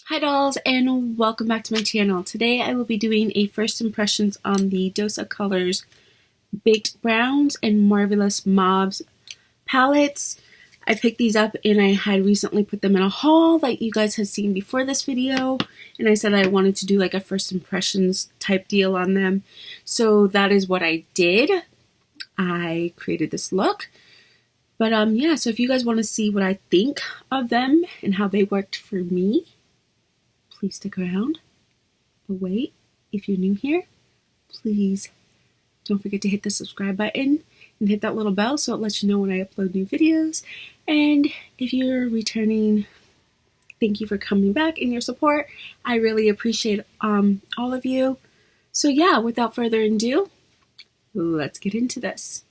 Hi dolls, and welcome back to my channel. Today I will be doing a first impressions on the Dose of Colors Baked Browns and Marvelous Mauves palettes. I picked these up and I had recently put them in a haul that you guys had seen before this video, and I said I wanted to do like a first impressions type deal on them. So that is what I did. I created this look. But yeah, so if you guys want to see what I think of them and how they worked for me, please stick around. But wait, if you're new here, please don't forget to hit the subscribe button and hit that little bell so it lets you know when I upload new videos. And if you're returning, thank you for coming back and your support. I really appreciate all of you. So yeah, without further ado, let's get into this.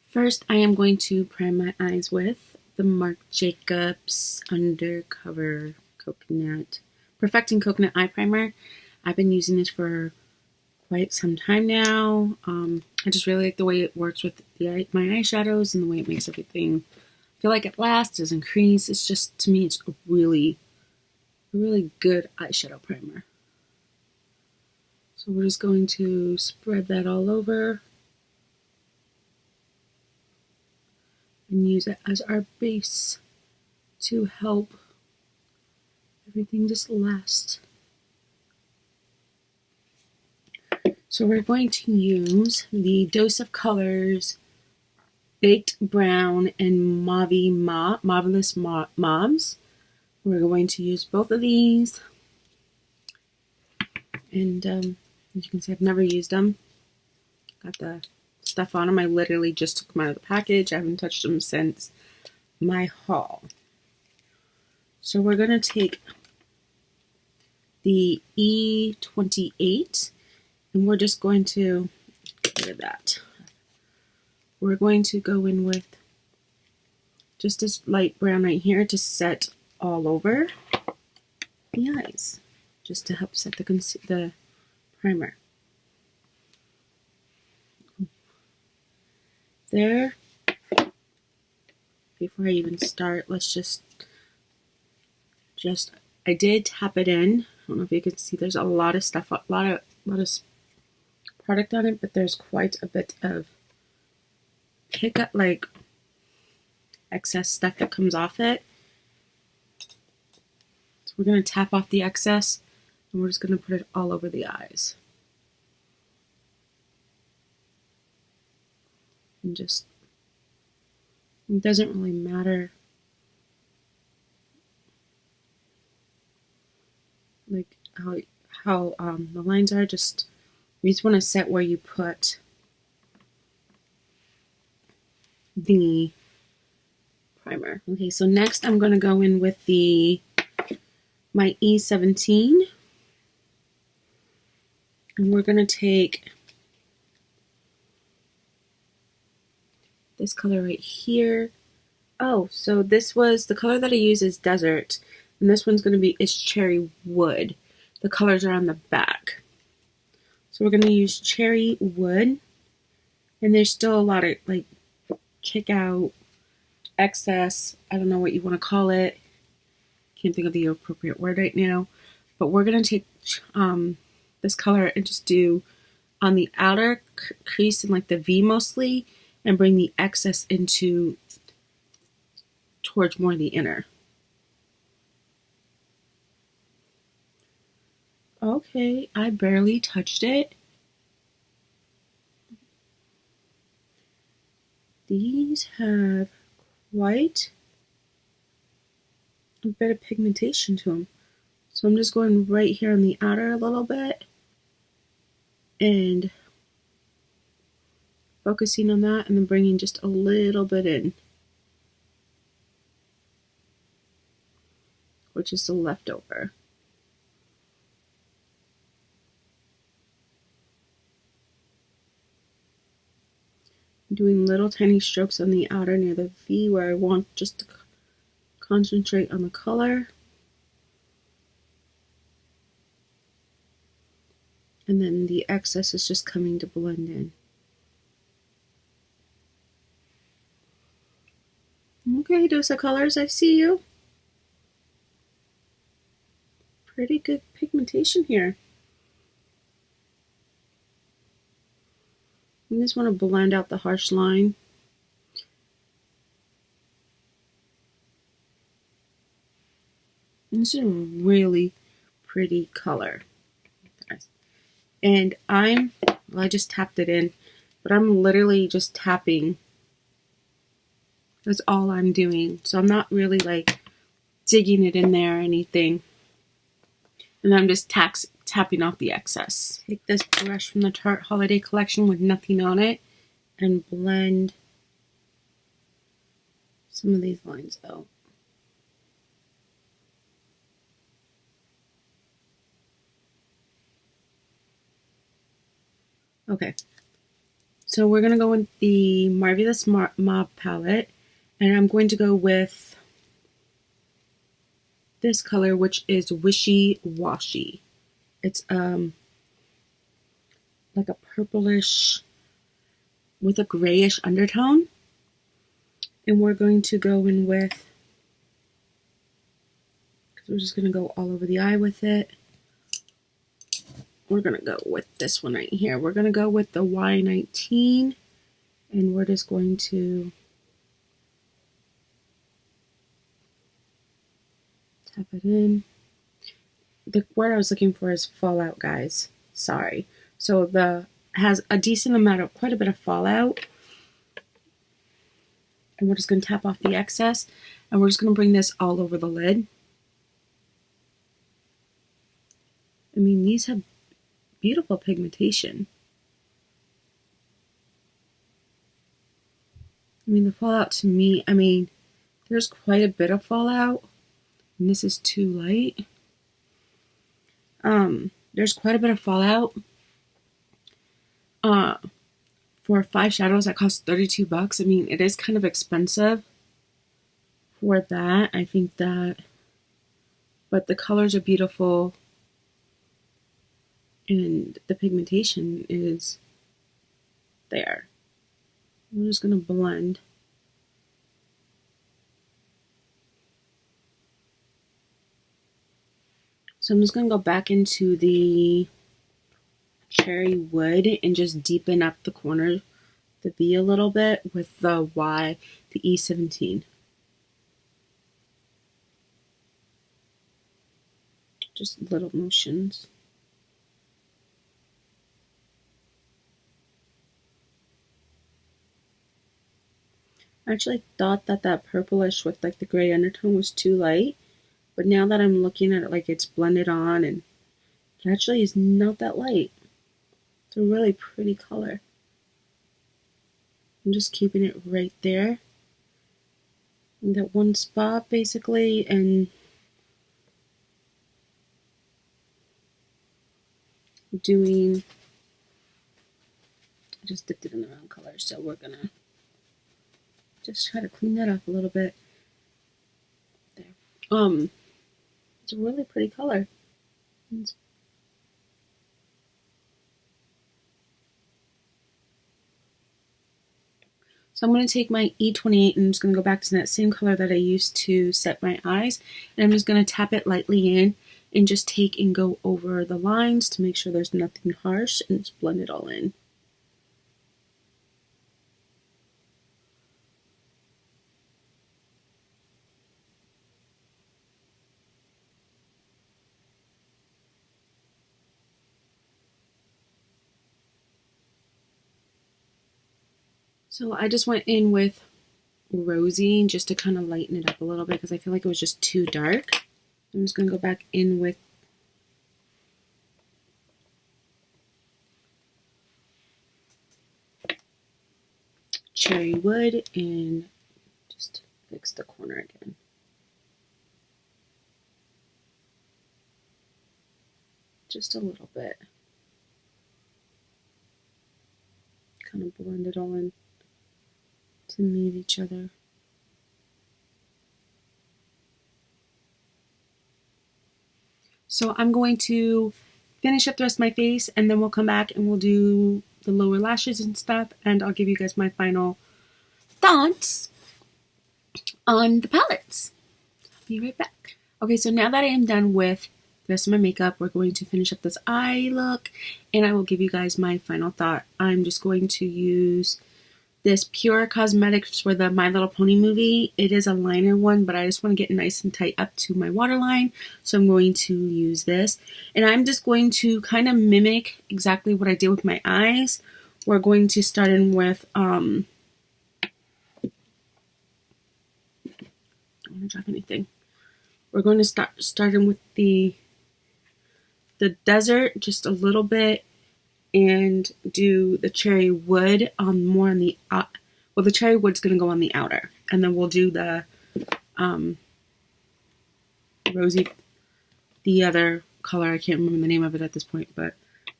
First, I am going to prime my eyes with the Marc Jacobs Undercover Coconut Perfecting Coconut Eye Primer. I've been using this for quite some time now. I just really like the way it works with my eyeshadows and the way it makes everything feel like it lasts, doesn't crease. It's just, to me, it's a really good eyeshadow primer. So we're just going to spread that all over and use it as our base to help everything just last. So we're going to use the Dose of Colors Baked Brown and Marvelous Mauves. We're going to use both of these. And as you can see, I've never used them. Got the stuff on them. I literally just took them out of the package. I haven't touched them since my haul. So we're going to take the E28 and we're just going to get rid of that. We're going to go in with just this light brown right here to set all over the eyes, just to help set the primer. There. Before I even start, let's just I did tap it in. I don't know if you can see, there's a lot of stuff, a lot of product on it, but there's quite a bit of like excess stuff that comes off it. So we're going to tap off the excess and we're just going to put it all over the eyes. And just, it doesn't really matter like how the lines are. Just, you just want to set where you put the primer. Okay, so next I'm going to go in with my E17, and we're going to take this color right here. Oh, so this was the color that I use is Desert, and this one's going to be Cherry Wood. The colors are on the back. So we're going to use Cherry Wood, and there's still a lot of like kick out, excess, I don't know what you want to call it. Can't think of the appropriate word right now. But we're going to take this color and just do on the outer crease and like the V mostly, and bring the excess into towards more the inner. Okay, I barely touched it. These have quite a bit of pigmentation to them. So I'm just going right here on the outer a little bit and focusing on that, and then bringing just a little bit in, which is the leftover. Doing little tiny strokes on the outer near the V where I want just to concentrate on the color. And then the excess is just coming to blend in. Okay, Dosa Colors, I see you. Pretty good pigmentation here. I just want to blend out the harsh line. This is a really pretty color. And I just tapped it in, but I'm literally just tapping. That's all I'm doing. So I'm not really like digging it in there or anything. And I'm just tapping off the excess. Take this brush from the Tarte Holiday Collection with nothing on it and blend some of these lines out. Okay, so we're going to go with the Marvelous Mob palette, and I'm going to go with this color, which is Wishy Washy. It's like a purplish with a grayish undertone, and we're going to go in with, because we're just going to go all over the eye with it. We're going to go with this one right here. We're going to go with the Y19, and we're just going to tap it in. The word I was looking for is fallout, guys. Sorry. So has a decent amount of, quite a bit of fallout. And we're just going to tap off the excess, and we're just going to bring this all over the lid. I mean, these have beautiful pigmentation. I mean, the fallout to me, I mean, there's quite a bit of fallout, and this is too light. There's quite a bit of fallout. For 5 shadows that cost $32. I mean, it is kind of expensive for that. I think that, but the colors are beautiful, and the pigmentation is there. I'm just going to blend. So I'm just going to go back into the Cherry Wood and just deepen up the corner, the V a little bit with the E17. Just little motions. I actually thought that purplish with like the gray undertone was too light, but now that I'm looking at it, like it's blended on, and it actually is not that light. It's a really pretty color. I'm just keeping it right there in that one spot basically, and doing, I just dipped it in the wrong color, so we're gonna just try to clean that up a little bit. There. It's a really pretty color. So I'm going to take my E28 and I'm just going to go back to that same color that I used to set my eyes. And I'm just going to tap it lightly in and just take and go over the lines to make sure there's nothing harsh, and just blend it all in. So I just went in with Rosy just to kind of lighten it up a little bit because I feel like it was just too dark. I'm just going to go back in with Cherry Wood and just fix the corner again. Just a little bit. Kind of blend it all in to meet each other. So I'm going to finish up the rest of my face, and then we'll come back and we'll do the lower lashes and stuff, and I'll give you guys my final thoughts. on the palettes. I'll be right back. Okay, so now that I am done with the rest of my makeup, we're going to finish up this eye look, and I will give you guys my final thought. I'm just going to use this Pure Cosmetics for the My Little Pony movie. It is a liner one, but I just want to get nice and tight up to my waterline, so I'm going to use this. And I'm just going to kind of mimic exactly what I did with my eyes. We're going to start in with, don't want to drop anything. We're going to start in with the desert just a little bit, and do the cherry wood more on the well, the cherry wood's going to go on the outer, and then we'll do the rosy, the other color. I can't remember the name of it at this point, but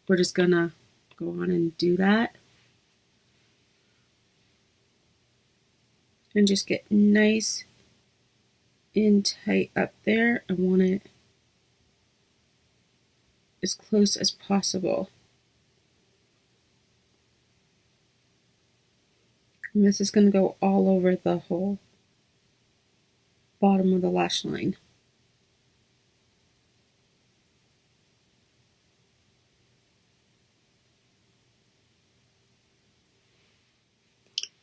we're just gonna go on and do that, and just get nice and tight up there. I want it as close as possible. And this is going to go all over the whole bottom of the lash line.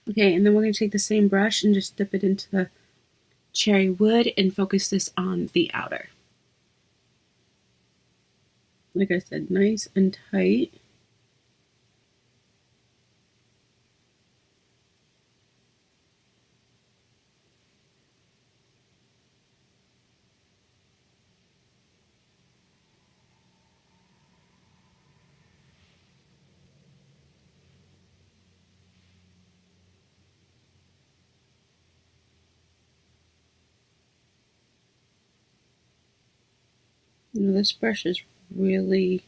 Okay, and then we're going to take the same brush and just dip it into the cherry wood and focus this on the outer. Like I said, nice and tight. You know, this brush is really...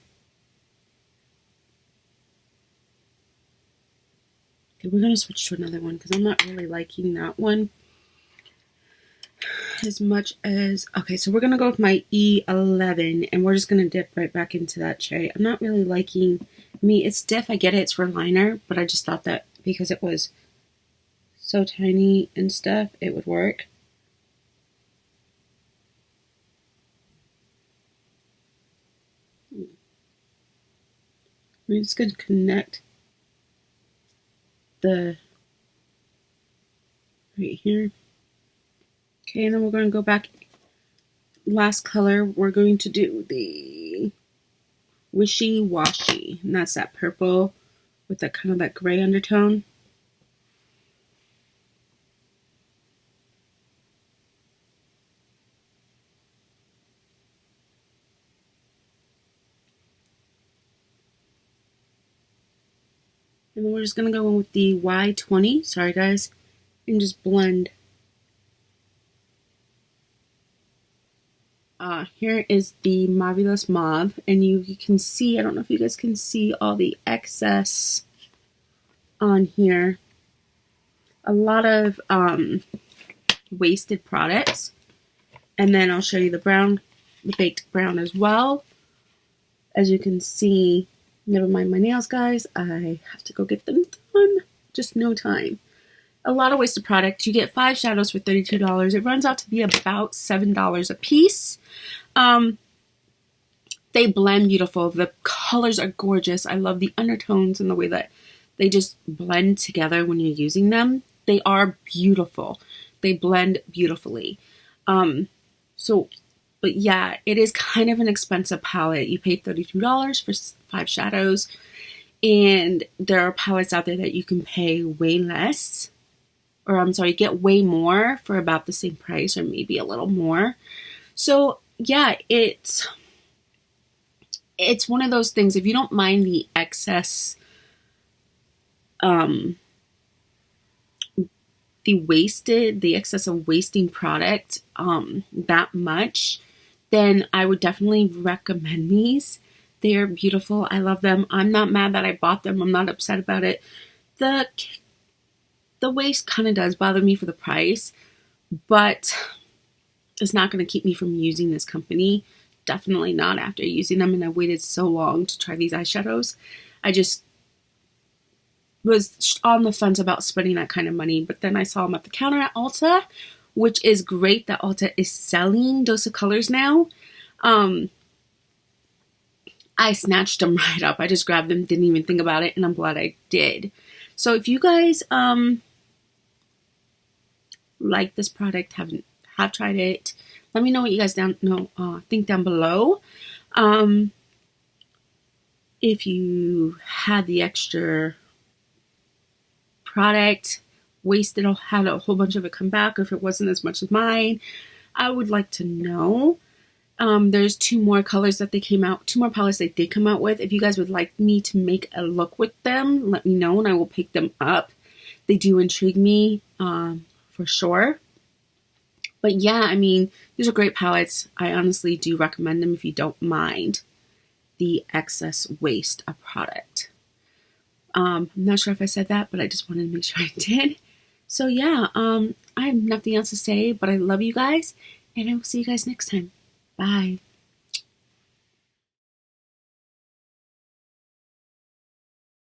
Okay, we're going to switch to another one because I'm not really liking that one as much as... Okay, so we're going to go with my E11, and we're just going to dip right back into that cherry. I'm not really liking... I mean, it's stiff, I get it, it's for liner, but I just thought that because it was so tiny and stuff, it would work. I'm just going to connect the right here. Okay, and then we're going to go back. Last color, we're going to do the Wishy Washy, and that's that purple with that kind of that gray undertone. And then we're just going to go in with the Y20, sorry guys, and just blend. Here is the Marvelous Mauve, and you can see, I don't know if you guys can see all the excess on here. A lot of wasted products. And then I'll show you the brown, the baked brown as well. As you can see, never mind my nails, guys. I have to go get them done. Just no time. A lot of wasted product. You get 5 shadows for $32. It runs out to be about $7 a piece. They blend beautiful. The colors are gorgeous. I love the undertones and the way that they just blend together when you're using them. They are beautiful. They blend beautifully. But yeah, it is kind of an expensive palette. You pay $32 for 5 shadows, and there are palettes out there that you can pay way less, or I'm sorry, get way more for about the same price, or maybe a little more. So yeah, it's one of those things. If you don't mind the excess, the excess of wasting product that much, then I would definitely recommend these. They are beautiful. I love them. I'm not mad that I bought them. I'm not upset about it. The waste kind of does bother me for the price, but it's not going to keep me from using this company. Definitely not after using them, and I waited so long to try these eyeshadows. was on the fence about spending that kind of money, but then I saw them at the counter at Ulta, which is great that Ulta is selling Dose of Colors now. I snatched them right up. I just grabbed them, didn't even think about it, and I'm glad I did. So if you guys like this product, have tried it, let me know what you guys think down below. If you had the extra product, had a whole bunch of it come back, or if it wasn't as much as mine, I would like to know. There's 2 more colors that they came out, 2 more palettes they did come out with. If you guys would like me to make a look with them, let me know and I will pick them up. They do intrigue me, for sure. But yeah, I mean, these are great palettes. I honestly do recommend them if you don't mind the excess waste of product. I'm not sure if I said that, but I just wanted to make sure I did. So yeah, I have nothing else to say, but I love you guys, and I will see you guys next time. Bye.